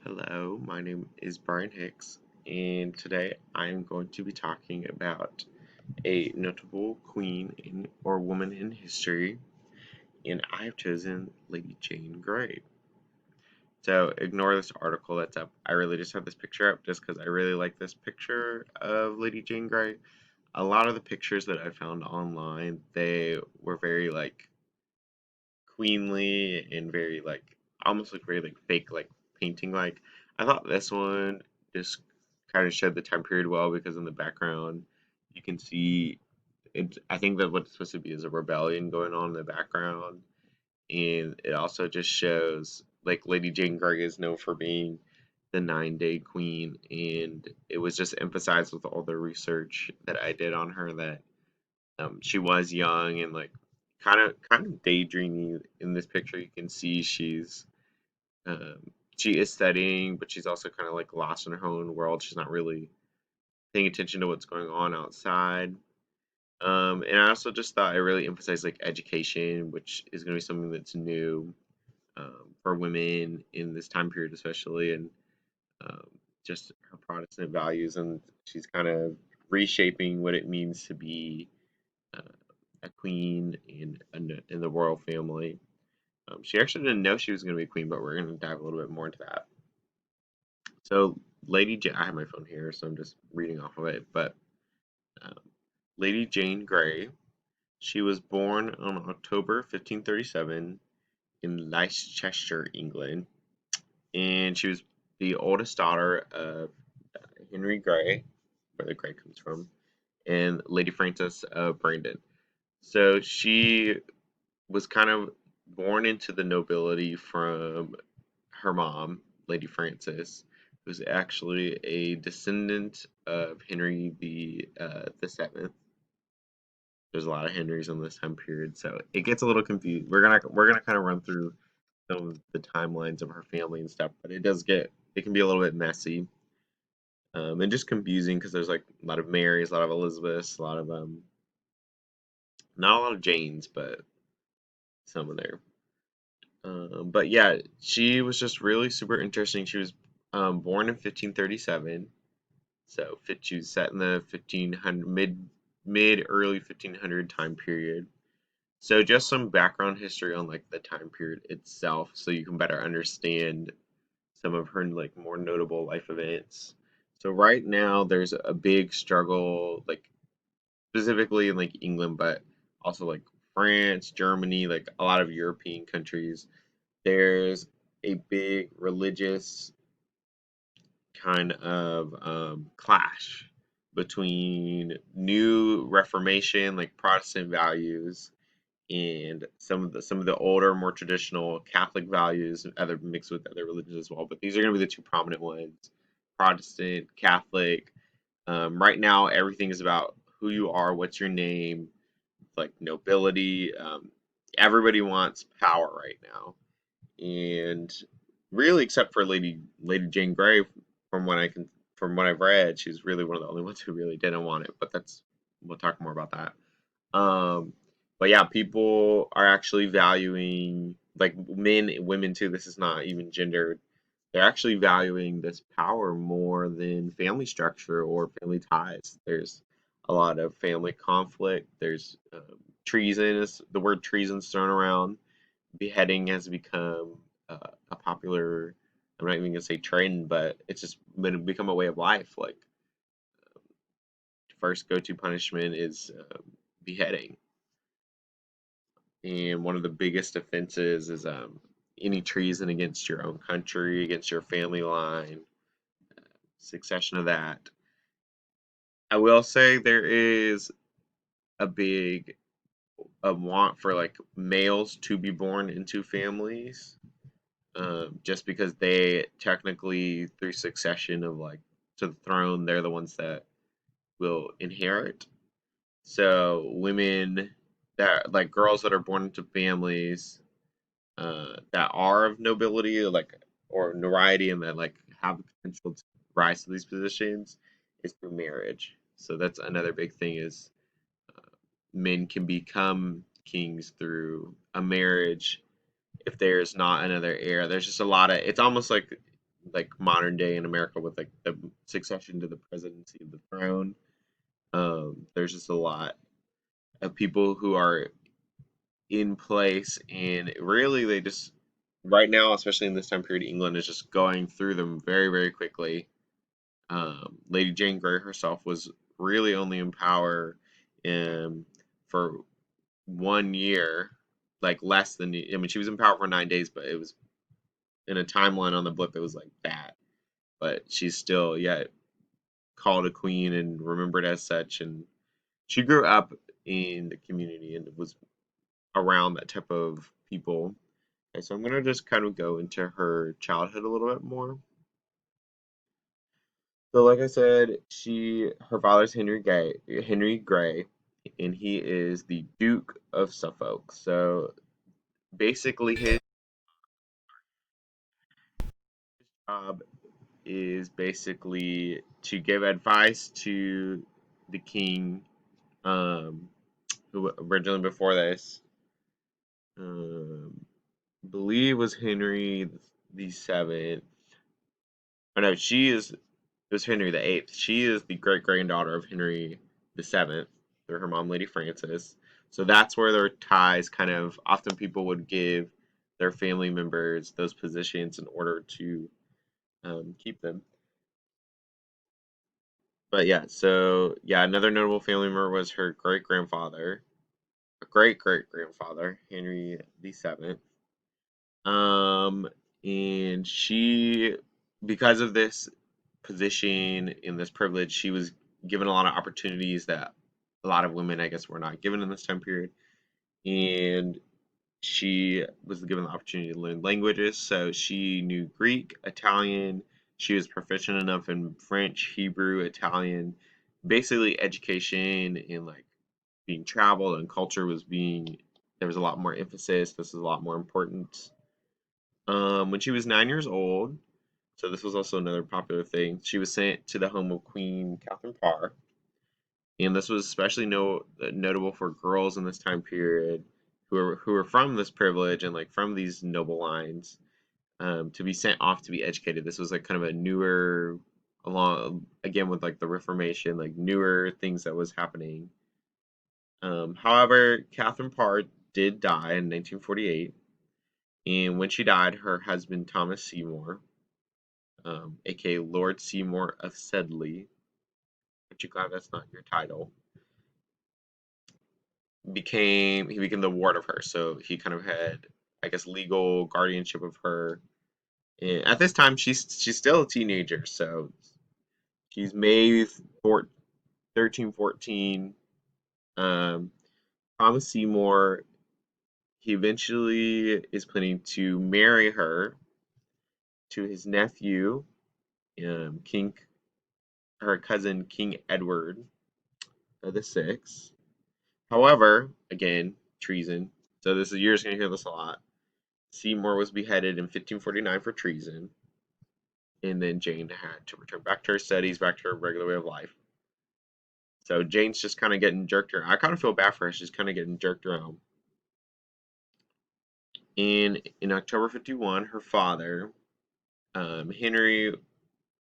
Hello, my name is Brian Hicks, and today I am going to be talking about a notable queen or woman in history, and I have chosen Lady Jane Grey. So ignore this article that's up. I really just have this picture up just because I really like this picture of Lady Jane Grey. A lot of the pictures that I found online, they were very queenly and very almost very fake painting like. I thought this one just kind of showed the time period well because in the background you can see it. I think that what it's supposed to be is a rebellion going on in the background, and it also just shows like Lady Jane Grey is known for being the 9 Day Queen, and it was just emphasized with all the research that I did on her that she was young and kind of daydreamy in this picture. You can see um, she is studying, but she's also kind of like lost in her own world. She's not really paying attention to what's going on outside. And I also just thought I really emphasized like education, which is going to be something that's new for women in this time period, especially, and um, just her Protestant values, and she's kind of reshaping what it means to be uh, a queen in the royal family. She actually didn't know she was going to be a queen, but we're going to dive a little bit more into that. So, I have my phone here, so I'm just reading off of it. But um, Lady Jane Grey, she was born on October 1537 in Leicester, England, and she was the oldest daughter of Henry Grey, where the Grey comes from, and Lady Frances of Brandon. So she was kind of born into the nobility from her mom, Lady Frances, who's actually a descendant of Henry the Seventh. There's a lot of Henrys in this time period, so it gets a little confused. We're gonna kind of run through some of the timelines of her family and stuff, but it can be a little bit messy and just confusing because there's like a lot of Marys, a lot of Elizabeths, a lot of not a lot of Janes, but some of there. But yeah, she was just really super interesting. She was born in 1537, so she was set in the 1500 mid early 1500 time period. So just some background history on like the time period itself, so you can better understand some of her like more notable life events. So right now there's a big struggle, like specifically in like England, but also like France, Germany, like a lot of European countries. There's a big religious kind of clash between new Reformation, like Protestant values, and some of the older, more traditional Catholic values, and other mixed with other religions as well. But these are going to be the two prominent ones: Protestant, Catholic. Right now, everything is about who you are, what's your name, like nobility. Everybody wants power right now, and really, except for Lady Jane Grey, from what I've read, she's really one of the only ones who really didn't want it. But that's we'll talk more about that. Um, but yeah, people are actually valuing like men and women too. This is not even gendered. They're actually valuing this power more than family structure or family ties. There's a lot of family conflict. There's treason. The word treason is thrown around. Beheading has become a popular. I'm not even gonna say trend, but it's just become a way of life. Like first go-to punishment is beheading, and one of the biggest offenses is any treason against your own country, against your family line, succession of that. I will say there is a big a want for like males to be born into families, just because they technically through succession of like to the throne, they're the ones that will inherit. So women that like girls that are born into families that are of nobility, like or notoriety, and that like have the potential to rise to these positions, is through marriage. So that's another big thing is men can become kings through a marriage if there's not another heir. There's just a lot of it's almost like like modern day in America with like the succession to the presidency of the throne. There's just a lot of people who are in place, and really they just right now, especially in this time period, England is just going through them very, very quickly. Lady Jane Grey herself was really only in power for 1 year, like less than, I mean, she was in power for 9 days, but it was in a timeline on the blip, it was like that. But she's still, yeah, called a queen and remembered as such. And she grew up in the community and was around that type of people. Okay, so I'm gonna just kind of go into her childhood a little bit more. So, like I said, her father's Henry Grey, and he is the Duke of Suffolk. So basically, his job is basically to give advice to the king, um, who originally before this, um, believe was Henry the Seventh. Oh no, it was Henry the Eighth. She is the great granddaughter of Henry the Seventh through her mom, Lady Frances. So that's where their ties kind of often people would give their family members those positions in order to keep them. But yeah, so yeah, another notable family member was her great grandfather, great great grandfather, Henry the Seventh. Um, and she, because of this position and this privilege, she was given a lot of opportunities that a lot of women, I guess, were not given in this time period. And she was given the opportunity to learn languages, so she knew Greek, Italian. She was proficient enough in French, Hebrew, Italian. Basically, education and like being traveled and culture was being there was a lot more emphasis. This is a lot more important. When she was 9 years old, so this was also another popular thing. She was sent to the home of Queen Catherine Parr, and this was especially notable for girls in this time period who were from this privilege and like from these noble lines, to be sent off to be educated. This was like kind of a newer, along again with like the Reformation, like newer things that was happening. However, Catherine Parr did die in 1948, and when she died, her husband Thomas Seymour, aka Lord Seymour of Sedley, aren't you glad that's not your title? He became the ward of her, so he kind of had, I guess, legal guardianship of her. And at this time, she's still a teenager, so she's May 13, 14. Um, Thomas Seymour, he eventually is planning to marry her to his nephew, King, her cousin King Edward the Sixth. However, again, treason. So this is you're just gonna hear this a lot. Seymour was beheaded in 1549 for treason, and then Jane had to return back to her studies, back to her regular way of life. So Jane's just kind of getting jerked around. I kind of feel bad for her. She's kind of getting jerked around. In October 51, her father, Henry,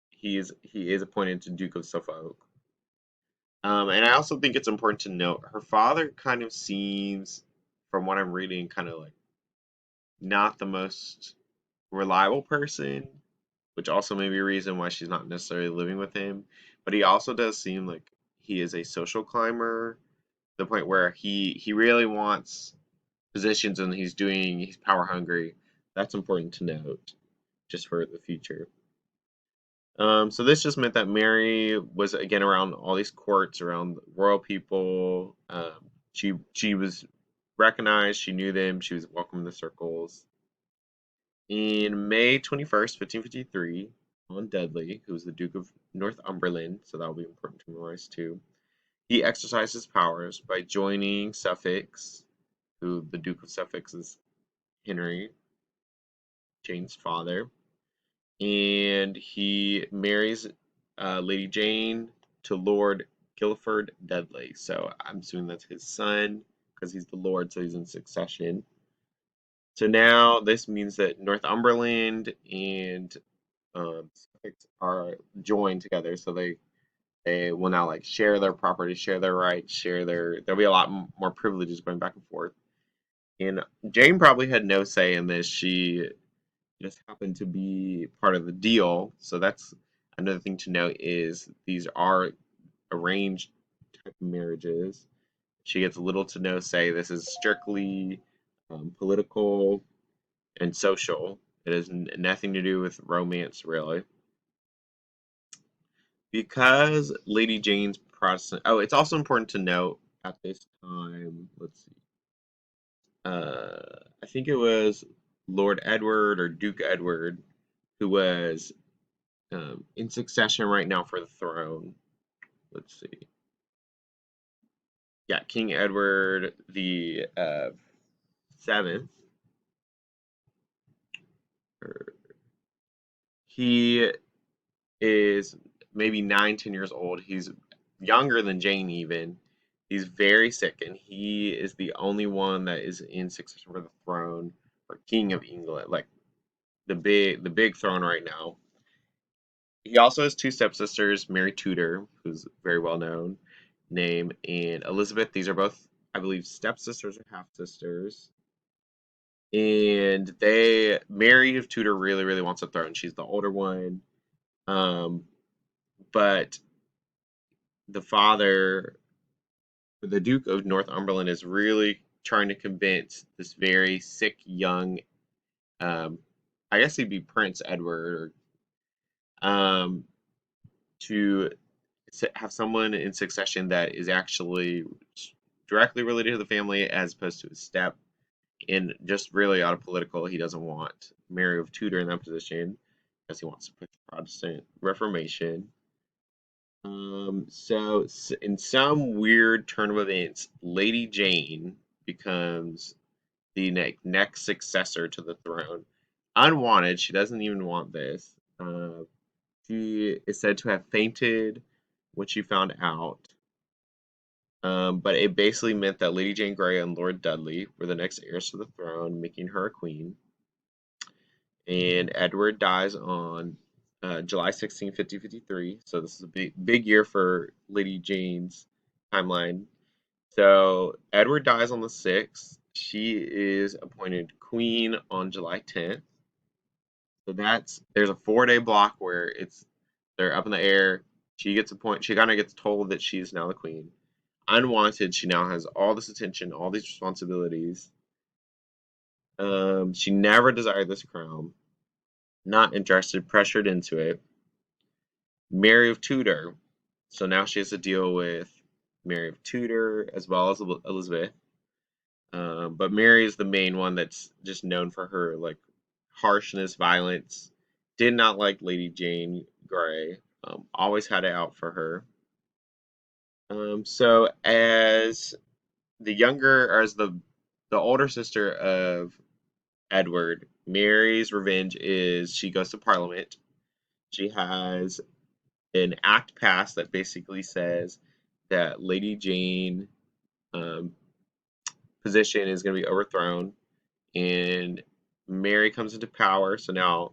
he is appointed to Duke of Suffolk. And I also think it's important to note her father kind of seems, from what I'm reading, kind of like not the most reliable person, which also may be a reason why she's not necessarily living with him. But he also does seem like he is a social climber, to the point where he really wants positions and he's power hungry. That's important to note, just for the future. So this just meant that Mary was again around all these courts, around royal people. She was recognized. She knew them. She was welcome in the circles. In May 21st, 1553, on Dudley, who was the Duke of Northumberland, so that will be important to memorize too, he exercised his powers by joining Suffolk, who the Duke of Suffolk is Henry, Jane's father, and he marries Lady Jane to Lord Guilford Dudley. So I'm assuming that's his son because he's the Lord, so he's in succession. So now this means that Northumberland and Hicks are joined together, so they will now like share their property, share their rights, share their. There'll be a lot more privileges going back and forth. And Jane probably had no say in this. She just happened to be part of the deal. So that's another thing to note is these are arranged type of marriages. She gets little to no say. This is strictly political and social. It has nothing to do with romance, really. Because Lady Jane's Protestant. Oh, it's also important to note at this time. Let's see. I think it was Lord Edward or Duke Edward who was in succession right now for the throne. Let's see. Yeah, King Edward the seventh. He is maybe 9, 10 years old. He's younger than Jane even. He's very sick, and he is the only one that is in succession for the throne or King of England, like the big throne right now. He also has two stepsisters, Mary Tudor, who's very well known name, and Elizabeth. These are both, I believe, stepsisters or half sisters. And Mary of Tudor really, really wants a throne. She's the older one. Um, but the father, the Duke of Northumberland, is really trying to convince this very sick young, um, I guess he'd be Prince Edward, um, to have someone in succession that is actually directly related to the family as opposed to his step. And just really out of political, he doesn't want Mary of Tudor in that position because he wants to push Protestant Reformation. So in some weird turn of events, Lady Jane becomes the next successor to the throne. Unwanted, she doesn't even want this. She is said to have fainted when she found out. But it basically meant that Lady Jane Grey and Lord Dudley were the next heirs to the throne, making her a queen. And Edward dies on July 16, 1553. So this is a big year for Lady Jane's timeline. So Edward dies on the 6th. She is appointed queen on July 10th. So there's a 4-day block where they're up in the air. She gets a point. She kind of gets told that she is now the queen. Unwanted, she now has all this attention, all these responsibilities. She never desired this crown. Not interested, pressured into it. Mary of Tudor. So now she has to deal with Mary of Tudor as well as Elizabeth. But Mary is the main one that's just known for her like harshness, violence. Did not like Lady Jane Grey. Always had it out for her. So as the younger, or as the older sister of Edward, Mary's revenge is she goes to Parliament. She has an act passed that basically says that Lady Jane um, position is going to be overthrown, and Mary comes into power. So now,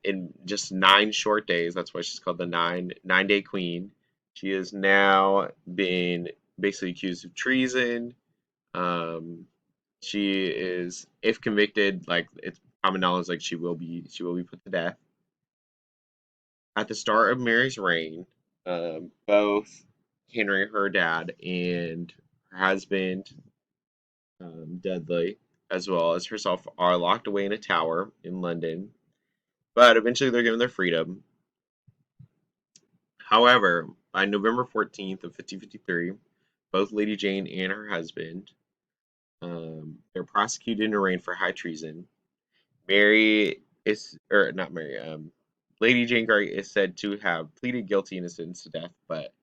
in just 9 short days, that's why she's called the nine day queen. She has now been basically accused of treason. Um, she is, if convicted, like it's common knowledge, like she will be put to death. At the start of Mary's reign, both Henry, her dad, and her husband, Dudley, as well as herself, are locked away in a tower in London. But eventually they're given their freedom. However, by November 14th of 1553, both Lady Jane and her husband, they're prosecuted and arraigned for high treason. Mary or not Mary, Lady Jane Grey is said to have pleaded guilty and is sentenced to death, but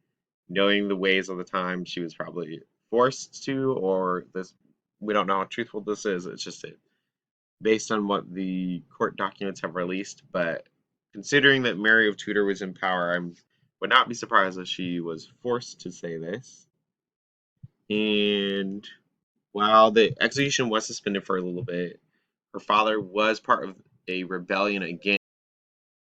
knowing the ways of the time, she was probably forced to, or this, we don't know how truthful this is. It's just based on what the court documents have released. But considering that Mary of Tudor was in power, I would not be surprised if she was forced to say this. And while the execution was suspended for a little bit, her father was part of a rebellion against